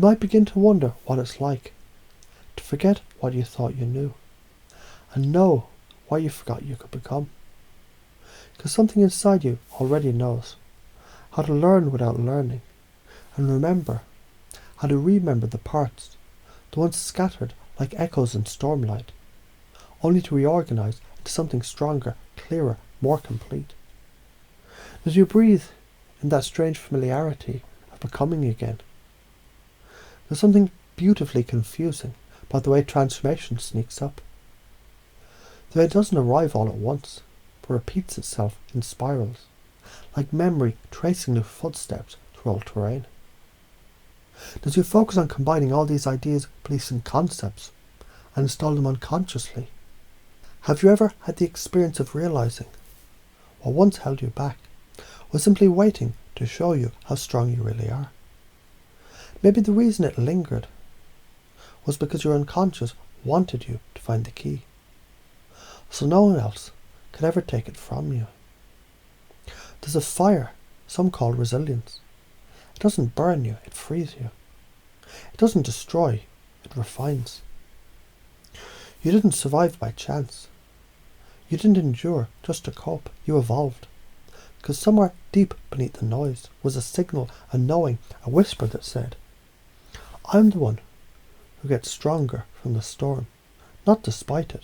You might begin to wonder what it's like to forget what you thought you knew and know what you forgot you could become. Because something inside you already knows how to learn without learning and remember how to remember the parts, the ones scattered like echoes in stormlight, only to reorganize into something stronger, clearer, more complete. As you breathe in that strange familiarity of becoming again, there's something beautifully confusing about the way transformation sneaks up. The way it doesn't arrive all at once, but repeats itself in spirals, like memory tracing new footsteps through old terrain. As you focus on combining all these ideas, beliefs and concepts and install them unconsciously, have you ever had the experience of realizing what once held you back was simply waiting to show you how strong you really are? Maybe the reason it lingered was because your unconscious wanted you to find the key, so no one else could ever take it from you. There's a fire some call resilience. It doesn't burn you, it frees you. It doesn't destroy, it refines. You didn't survive by chance. You didn't endure just to cope. You evolved. Because somewhere deep beneath the noise was a signal, a knowing, a whisper that said, I'm the one who gets stronger from the storm, not despite it.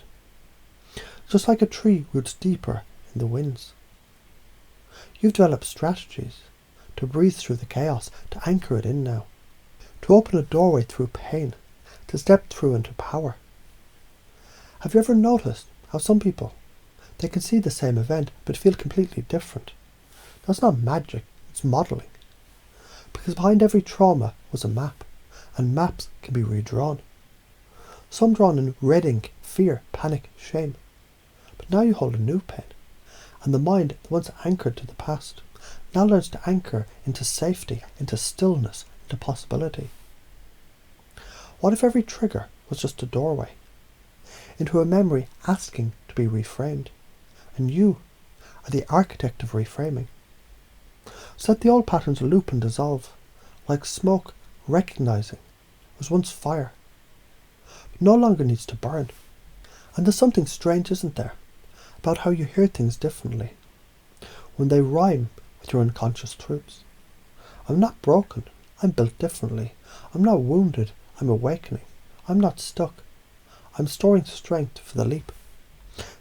Just like a tree roots deeper in the winds. You've developed strategies to breathe through the chaos, to anchor it in now, to open a doorway through pain, to step through into power. Have you ever noticed how some people, they can see the same event but feel completely different? That's not magic, it's modelling. Because behind every trauma was a map, and maps can be redrawn. Some drawn in red ink, fear, panic, shame. But now you hold a new pen, and the mind that once anchored to the past now learns to anchor into safety, into stillness, into possibility. What if every trigger was just a doorway into a memory asking to be reframed, and you are the architect of reframing? So that the old patterns loop and dissolve, like smoke recognizing was once fire, but no longer needs to burn. And there's something strange, isn't there, about how you hear things differently when they rhyme with your unconscious truths. I'm not broken, I'm built differently. I'm not wounded, I'm awakening. I'm not stuck, I'm storing strength for the leap.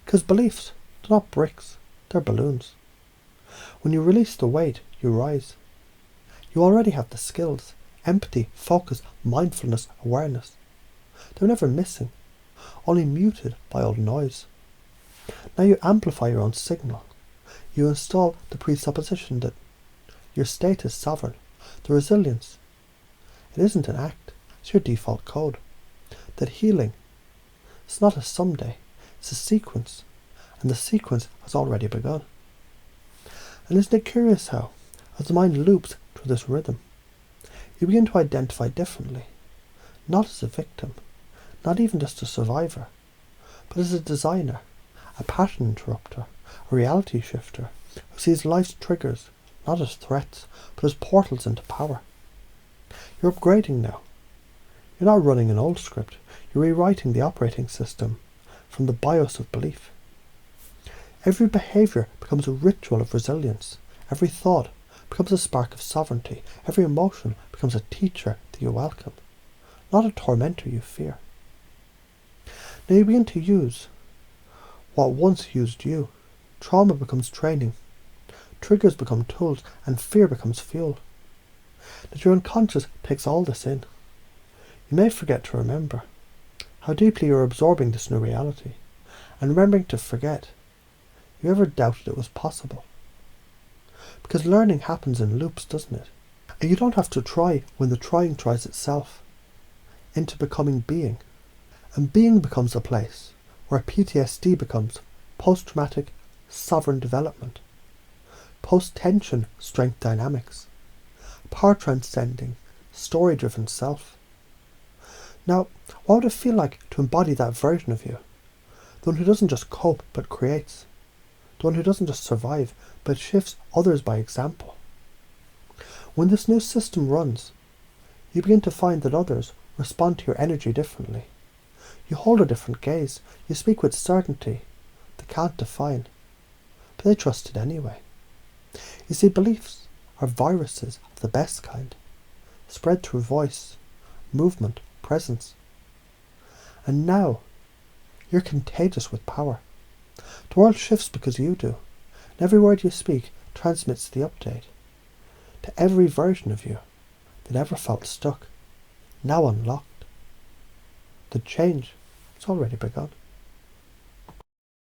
Because beliefs, they're not bricks, they're balloons. When you release the weight, you rise. You already have the skills, empathy, focus, mindfulness, awareness. They're never missing, only muted by old noise. Now you amplify your own signal. You install the presupposition that your state is sovereign, the resilience. It isn't an act, it's your default code. That healing, it's not a someday, it's a sequence, and the sequence has already begun. And isn't it curious how, as the mind loops through this rhythm, you begin to identify differently, not as a victim, not even just a survivor, but as a designer, a pattern interrupter, a reality shifter, who sees life's triggers not as threats, but as portals into power. You're upgrading now. You're not running an old script, you're rewriting the operating system from the BIOS of belief. Every behaviour becomes a ritual of resilience. Every thought becomes a spark of sovereignty. Every emotion becomes a teacher that you welcome, not a tormentor you fear. Now you begin to use what once used you. Trauma becomes training. Triggers become tools, and fear becomes fuel. That your unconscious takes all this in. You may forget to remember how deeply you're absorbing this new reality, and remembering to forget you ever doubted it was possible. Because learning happens in loops, doesn't it? And you don't have to try when the trying tries itself into becoming being. And being becomes a place where PTSD becomes post-traumatic sovereign development, post-tension strength dynamics, power transcending, story-driven self. Now, what would it feel like to embody that version of you? The one who doesn't just cope but creates. The one who doesn't just survive but shifts others by example. When this new system runs, You begin to find that others respond to your energy differently. You hold a different gaze. You speak with certainty they can't define, but they trust it anyway. You see, beliefs are viruses of the best kind, spread through voice, movement, presence. And now, you're contagious with power. The world shifts because you do, and every word you speak transmits the update to every version of you that ever felt stuck, now unlocked. The change has already begun.